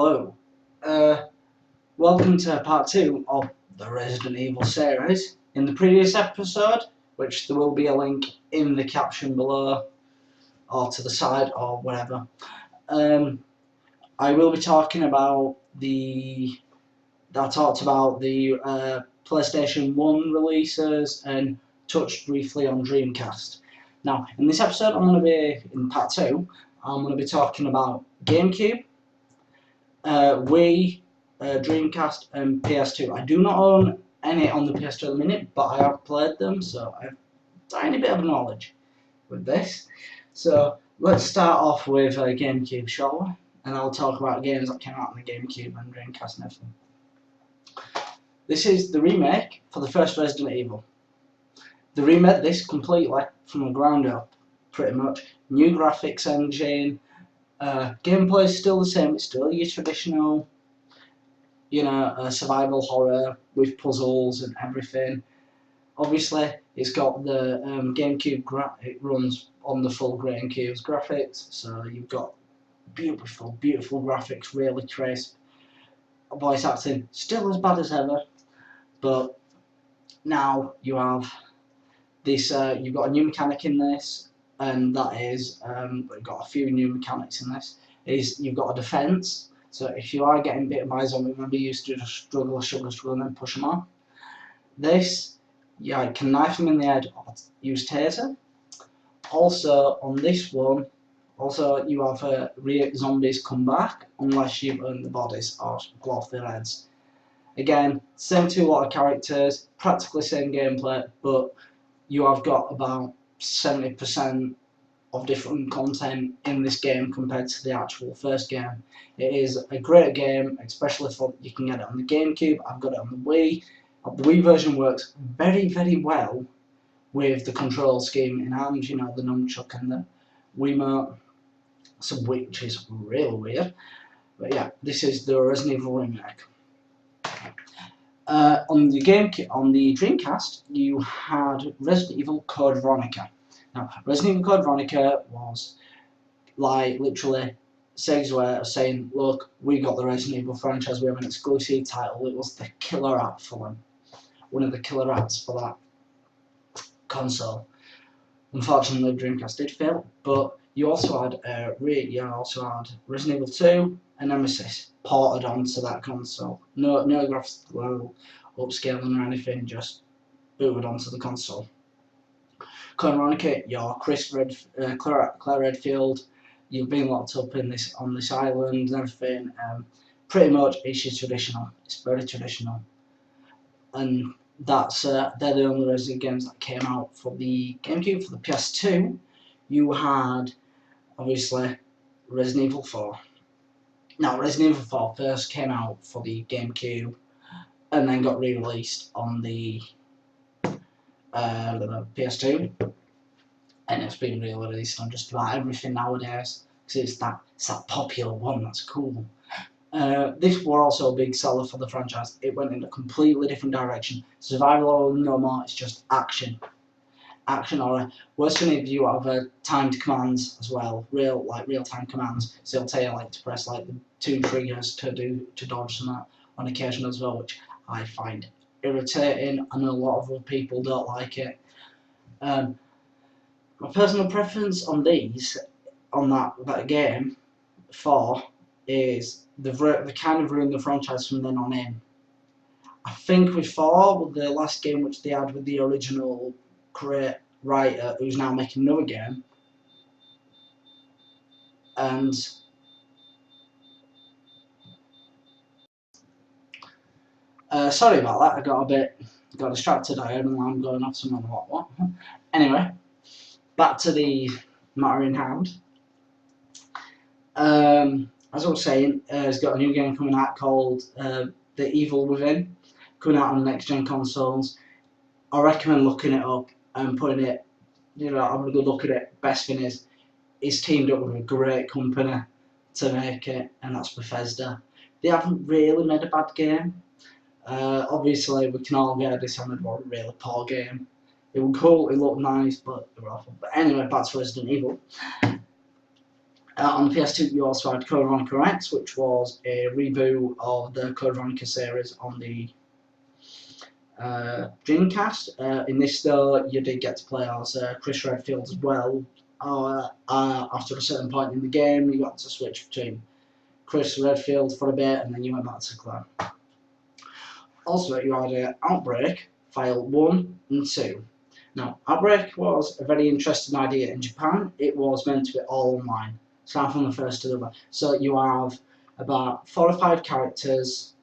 Hello, welcome to part 2 of the Resident Evil series. In the previous episode, which there will be a link in the caption below, or to the side, or whatever, I will be talking about I talked about the PlayStation 1 releases and touched briefly on Dreamcast. Now, in this episode, in part 2, I'm going to be talking about GameCube, Wii, Dreamcast and PS2. I do not own any on the PS2 at the minute, but I have played them, so I have a tiny bit of knowledge with this. So let's start off with GameCube, shall we? And I'll talk about games that came out on the GameCube and Dreamcast and everything. This is the remake for the first Resident Evil. They remade this completely from the ground up, pretty much. New graphics engine. Gameplay is still the same. It's still your traditional, survival horror with puzzles and everything. Obviously, it's got the GameCube. It runs on the full GameCube's graphics, so you've got beautiful graphics, really crisp. Voice acting still as bad as ever, but now you have this. You've got a new mechanic in this. And that is, we've got a few new mechanics in this, is you've got a defense. So if you are getting bitten by a zombie, remember you used to just struggle and then push them on. This, you can knife them in the head or use taser. Also, on this one, you have zombies come back unless you burn the bodies or blow off their heads. Again, same two lot of characters, practically same gameplay, but you have got about 70% of different content in this game compared to the actual first game. It is a great game, especially for you can get it on the GameCube. I've got it on the Wii. The Wii version works very well with the control scheme in hand, the nunchuck and the Wiimote, which is really weird. But yeah, this is the Resident Evil remake. On the Dreamcast, you had Resident Evil Code Veronica. Now, Resident Evil Code Veronica was like literally Sega's way of saying, look, we got the Resident Evil franchise, we have an exclusive title. It was the killer app for them, one of the killer apps for that console. Unfortunately, Dreamcast did fail, but you also had Resident Evil 2 and Nemesis ported onto that console. No graphical upscaling or anything, just booted onto the console. Code Veronica, you're Claire Redfield. You've been locked up on this island and everything. Pretty much, it's your traditional. It's very traditional, and that's they're the only Resident games that came out for the GameCube. For the PS2, you had obviously Resident Evil 4. Now, Resident Evil 4 first came out for the GameCube and then got re-released on the PS2, and it's been re-released on just about everything nowadays because it's that popular one. That's cool. This was also a big seller for the franchise. It went in a completely different direction. Survival horror no more. It's just action horror. Worse than if you have timed commands as well, real time commands. So it'll tell you to press the 2 triggers to dodge and that on occasion as well, which I find irritating. I know a lot of other people don't like it. My personal preference on that game 4 is they kind of ruined the franchise from then on in. I think with 4, with the last game which they had with the original writer who's now making another game, and sorry about that, I got distracted. I heard an alarm going off, something like what. Anyway, back to the matter in hand. As I was saying, it's got a new game coming out called The Evil Within, coming out on next gen consoles. I recommend looking it up and putting it, having a good look at it. Best thing is, it's teamed up with a great company to make it, and that's Bethesda. They haven't really made a bad game. Obviously, we can all get this on a really poor game. It was cool, it looked nice, but they were awful. But anyway, back to Resident Evil. On the PS2, you also had Code Veronica X, which was a reboot of the Code Veronica series on the Dreamcast. In this, though, you did get to play as Chris Redfield as well. After a certain point in the game, you got to switch between Chris Redfield for a bit, and then you went back to Claire. Also, you had Outbreak, File 1 and 2. Now, Outbreak was a very interesting idea in Japan. It was meant to be all online, start from the first to the back. So you have about 4 or 5 characters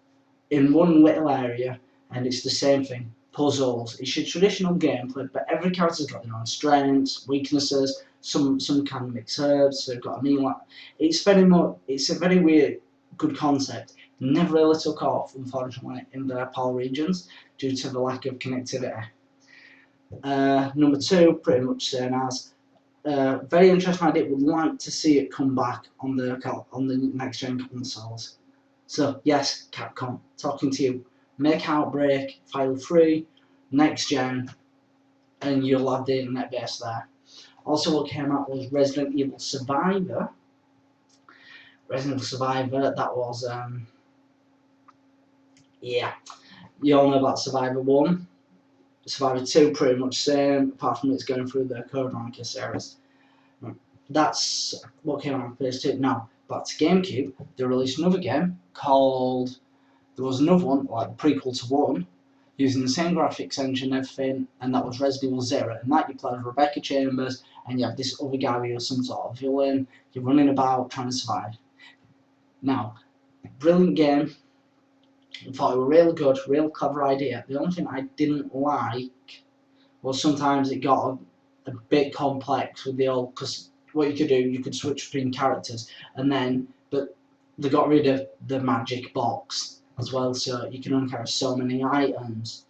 in one little area, and it's the same thing. Puzzles. It's your traditional gameplay, but every character's got their own strengths, weaknesses. Some can mix herbs. So they've got a meal. It's a very weird, good concept. Never really took off, unfortunately, in the PAL regions due to the lack of connectivity. Number 2, pretty much same as. Very interesting idea. Would like to see it come back on the next gen consoles. So yes, Capcom, talking to you. Make Outbreak File 3 next gen, and you'll have the internet base there. Also, what came out was Resident Evil Survivor. Resident Evil Survivor. That was yeah. You all know about Survivor 1. Survivor 2, pretty much same, apart from it's going through the Code Veronica series. That's what came out on PS2. Now, back to GameCube, they released another game called, there was another one, like prequel to 1, using the same graphics engine and everything, and that was Resident Evil 0. And that you play as Rebecca Chambers, and you have this other guy who's some sort of villain, you're running about trying to survive. Now, brilliant game. I thought it was really good, real clever idea. The only thing I didn't like was sometimes it got a bit complex with the old, because what you could do, you could switch between characters, and then, but they got rid of the magic box as well, so you can only carry so many items.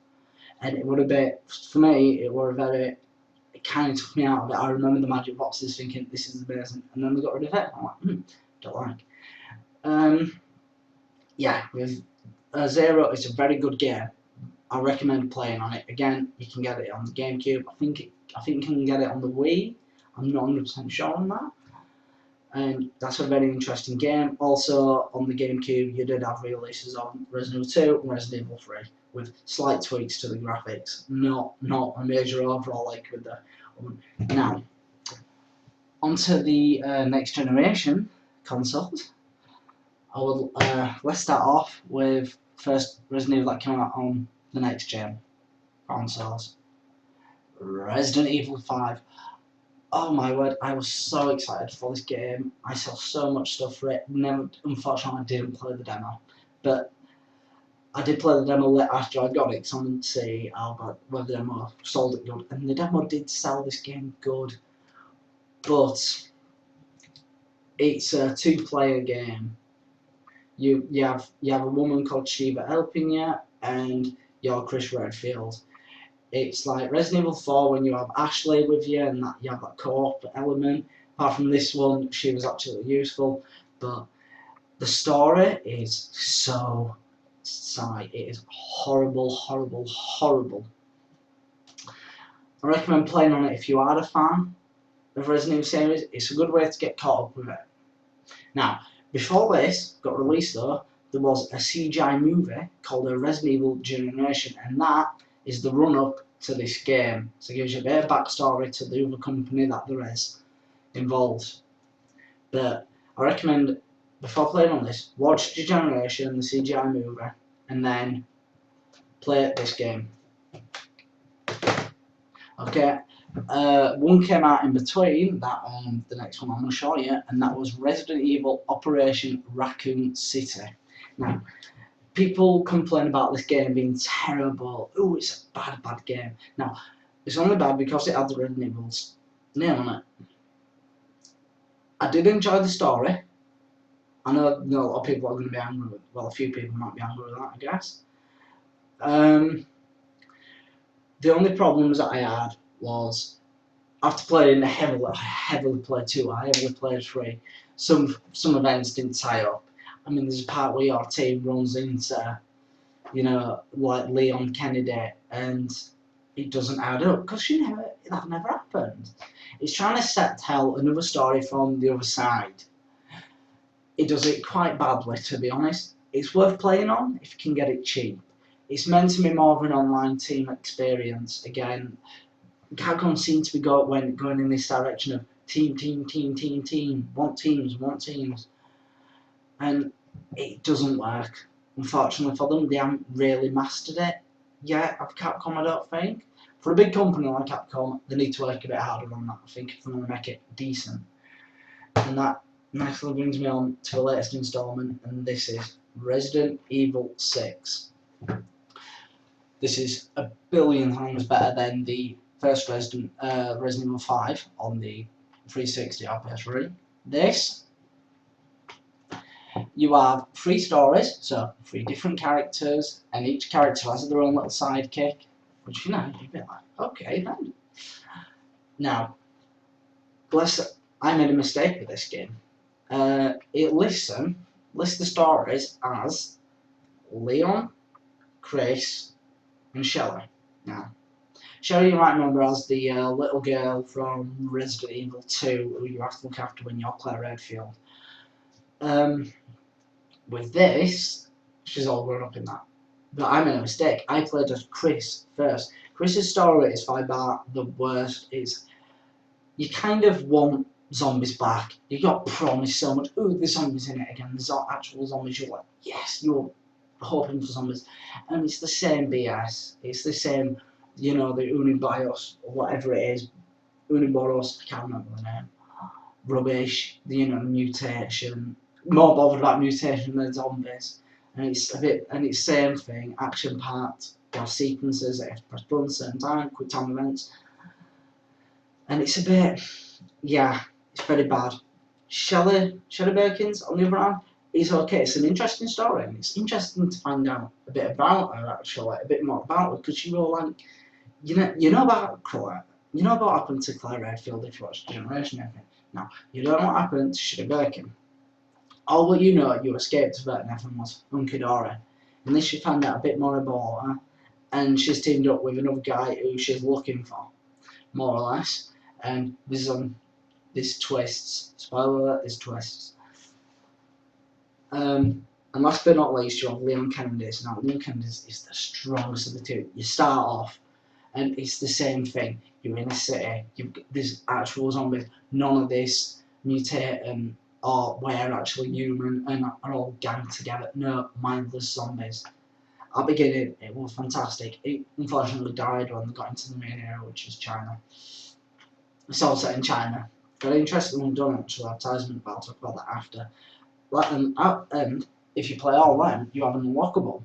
And it would have been, for me, it kind of took me out of it. I remember the magic boxes thinking, this is amazing, and then they got rid of it. I'm like, don't like. Yeah, with Zero, it's a very good game. I recommend playing on it. Again, you can get it on the GameCube. I think you can get it on the Wii. I'm not 100% sure on that. And that's a very interesting game. Also, on the GameCube, you did have releases on Resident Evil 2 and Resident Evil 3 with slight tweaks to the graphics. Not a major overall like with the. Now, onto the next generation consoles. Let's start off with first Resident Evil that came out on the next gen consoles. Resident Evil 5. Oh my word, I was so excited for this game. I saw so much stuff for it. Unfortunately, I didn't play the demo. But I did play the demo after I got it, because I wanted to see whether the demo sold it good. And the demo did sell this game good. But it's a 2-player game. You have a woman called Shiva helping you, and you're Chris Redfield. It's like Resident Evil 4 when you have Ashley with you, and that you have that co-op element. Apart from this one, she was absolutely useful, but the story is so sad. It is horrible, horrible, horrible. I recommend playing on it if you are a fan of Resident Evil series. It's a good way to get caught up with it. Now, before this got released though, there was a CGI movie called Resident Evil Generation, and that is the run-up to this game. So it gives you a bit of backstory to the other company that there is involved. But I recommend, before playing on this, watch Generation, the CGI movie, and then play this game. Okay. One came out in between that the next one I'm going to show you, and that was Resident Evil Operation Raccoon City. Now, people complain about this game being terrible. Oh, it's a bad game. Now, it's only bad because it had the Resident Evil's name on it. I did enjoy the story. I know a lot of people are going to be angry with, well, a few people might be angry with that, I guess. The only problems that I had was, after playing heavily played 2, I heavily played 3, some events didn't tie up. I mean, there's a part where your team runs into, like Leon Kennedy, and it doesn't add up, because that never happened. It's trying to tell another story from the other side, it does it quite badly, to be honest. It's worth playing on if you can get it cheap. It's meant to be more of an online team experience. Again, Capcom seem to be going in this direction of team, want teams, and it doesn't work. Unfortunately for them, they haven't really mastered it yet of Capcom, I don't think. For a big company like Capcom, they need to work a bit harder on that, I think, if they want to make it decent. And that nicely brings me on to the latest installment, and this is Resident Evil 6. This is a billion times better than the first Resident Evil 5 on the 360 or PS3. This, you have 3 stories, so 3 different characters, and each character has their own little sidekick, which, you know, you'd be like, okay then. Now, I made a mistake with this game. It lists the stories as Leon, Chris, and Shelley. Now, Shelley, you might remember as the little girl from Resident Evil 2 who you have to look after when you're Claire Redfield. With this, she's all grown up in that. But I made a mistake. I played as Chris first. Chris's story is by far the worst. You kind of want zombies back. You got promised so much. Ooh, there's zombies in it again. There's actual zombies. You're like, yes, you're hoping for zombies. And it's the same BS. It's the same, you know, the Unibios, or whatever it is. Uniboros, I can't remember the name. Rubbish, you know, mutation. More bothered about mutation than zombies. And it's same thing, action packed, there are sequences that you have to press buttons at a certain time, quick time events. And it's a bit, yeah, it's very bad. Shelley Birkins, on the other hand, is okay. It's an interesting story, and it's interesting to find out a bit about her, actually, a bit more about her, because you were like, you know about Claire, you know what happened to Claire Redfield if you watch Generation and everything. Now, you don't know what happened to Shelley Birkin. All what you know, you escaped of it and everything was hunky dory. And then she found out a bit more about her, and she's teamed up with another guy who she's looking for, more or less. And there's twists. Spoiler alert, there's twists. And last but not least, you have Leon Kennedy. Now, Leon Kennedy is the strongest of the two. You start off, and it's the same thing. You're in a city, there's actual zombies. None of this mutating or we're actually human and are all ganged together. No, mindless zombies. At the beginning, it was fantastic. It unfortunately died when they got into the main area, which is China. It's all set in China. Got an interesting one done, actually, advertisement, but I'll talk about that after. At the end, if you play all them, you have an unlockable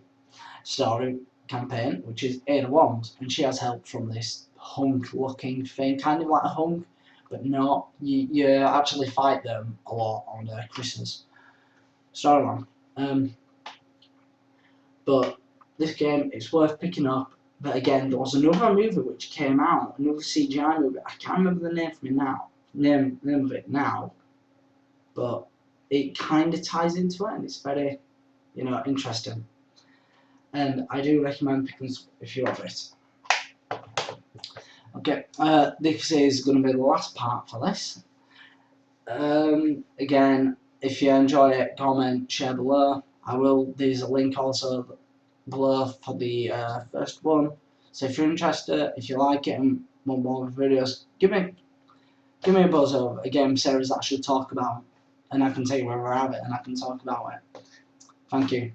story campaign, which is Ada Wong's, and she has help from this hunk-looking thing, kind of like a hunk, but not. You actually fight them a lot on Chris's storyline. But this game, it's worth picking up. But again, there was another movie which came out, another CGI movie. I can't remember the name of it now, but it kind of ties into it, and it's very, interesting. And I do recommend picking up a few of it. Okay, this is going to be the last part for this. Again, if you enjoy it, comment, share below. There's a link also below for the first one. So if you're interested, if you like it and want more videos, give me a buzz over a game series that I should talk about, and I can tell you where we're at it and I can talk about it. Thank you.